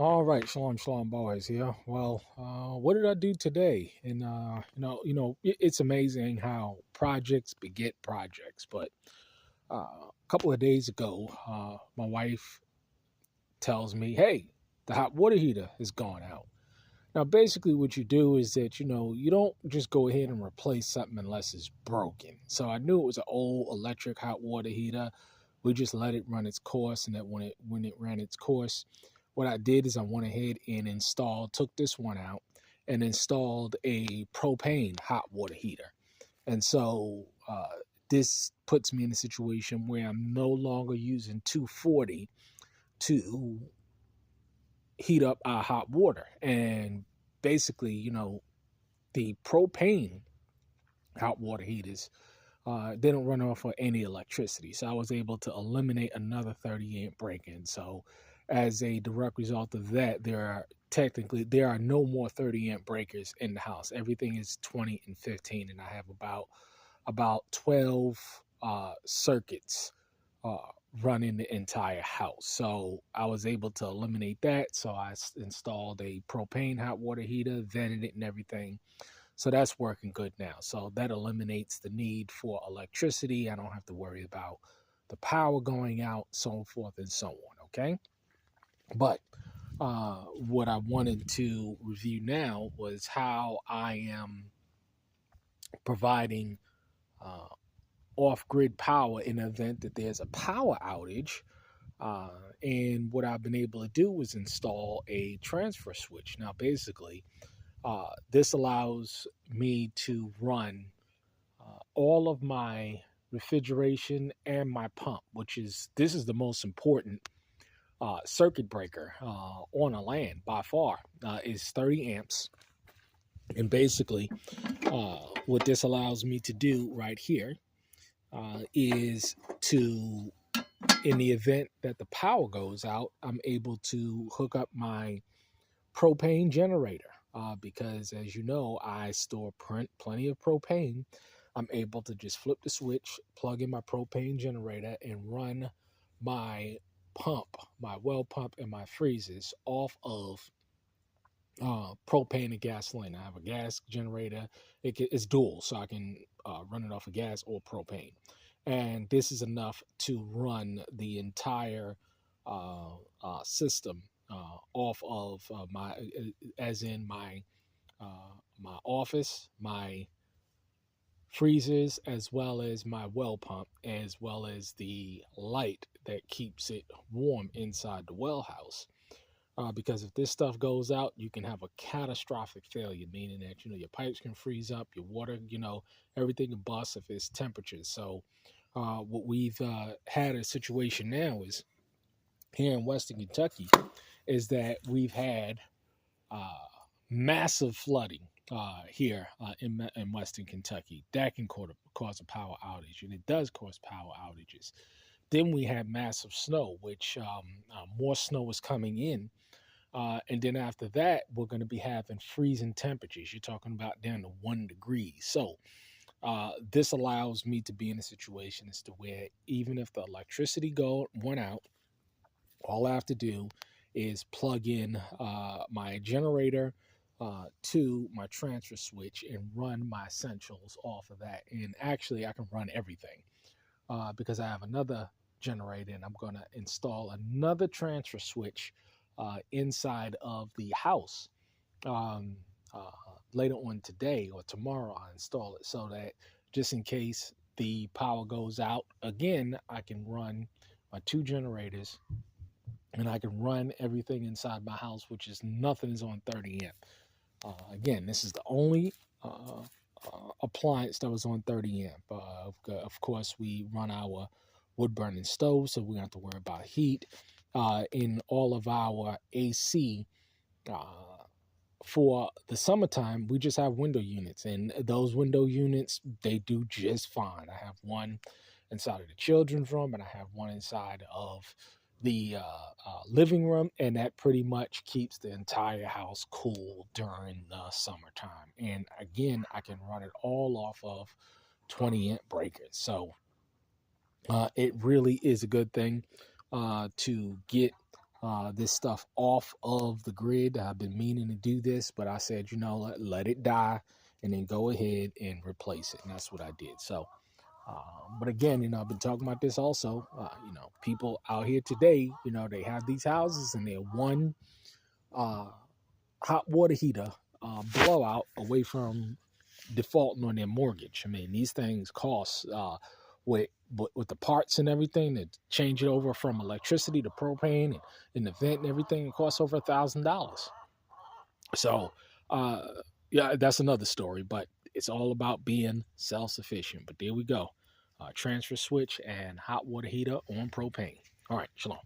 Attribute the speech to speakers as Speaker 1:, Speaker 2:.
Speaker 1: All right, shalom, boys. Here. Well, what did I do today? And it's amazing how projects beget projects. But a couple of days ago, my wife tells me, "Hey, the hot water heater is gone out." Now, basically, what you do is that you don't just go ahead and replace something unless it's broken. So I knew it was an old electric hot water heater. We just let it run its course, and that when it ran its course, what I did is I went ahead and took this one out and installed a propane hot water heater. And so this puts me in a situation where I'm no longer using 240 to heat up our hot water. And basically, the propane hot water heaters, they don't run off of any electricity. So I was able to eliminate another 30 amp break-in. So as a direct result of that, there are no more 30 amp breakers in the house. Everything is 20 and 15, and I have about 12 circuits uh, running the entire house. So I was able to eliminate that. So I installed a propane hot water heater, vented it and everything. So that's working good now. So that eliminates the need for electricity. I don't have to worry about the power going out, so forth and so on. Okay. But what I wanted to review now was how I am providing uh, off grid power in the event that there's a power outage. Uh, and what I've been able to do is install a transfer switch. Now, basically, this allows me to run all of my refrigeration and my pump, this is the most important circuit breaker on a land by far, is 30 amps. And basically, what this allows me to do right here is to, in the event that the power goes out, I'm able to hook up my propane generator because, as you know, I store plenty of propane. I'm able to just flip the switch, plug in my propane generator, and run my pump, my well pump, and my freezers off of propane and gasoline. I have a gas generator. It's dual, so I can run it off of gas or propane. And this is enough to run the entire system off of as in my office, my freezers, as well as my well pump, as well as the light that keeps it warm inside the well house. Because if this stuff goes out, you can have a catastrophic failure, meaning that your pipes can freeze up, your water, everything can bust if it's temperatures. So, what we've had a situation now is here in Western Kentucky is that we've had uh, massive flooding here in Western Kentucky. That can cause a power outage, and it does cause power outages. Then we have massive snow, which more snow is coming in. And then after that, we're going to be having freezing temperatures. You're talking about down to 1 degree. So this allows me to be in a situation as to where even if the electricity went out, all I have to do is plug in my generator to my transfer switch and run my essentials off of that. And actually, I can run everything because I have another generator and I'm going to install another transfer switch inside of the house. Um, uh, Later on today or tomorrow, I'll install it so that just in case the power goes out again, I can run my two generators and I can run everything inside my house, which is nothing is on 30 amp. Again, this is the only appliance that was on 30 amp. Of course, we run our wood burning stove, so we don't have to worry about heat. In all of our AC, uh, for the summertime, we just have window units, and those window units, they do just fine. I have one inside of the children's room, and I have one inside of the living room, and that pretty much keeps the entire house cool during the summertime. And again, I can run it all off of 20 amp breakers. So it really is a good thing to get this stuff off of the grid. I've been meaning to do this, but I said, let it die and then go ahead and replace it. And that's what I did. So, but again, I've been talking about this also. People out here today, they have these houses and they're one hot water heater blowout away from defaulting on their mortgage. I mean, these things cost with the parts and everything to change it over from electricity to propane and the vent and everything. It costs over $1,000. So, uh, yeah, that's another story. But it's all about being self-sufficient. But there we go. Transfer switch and hot water heater on propane. All right, shalom.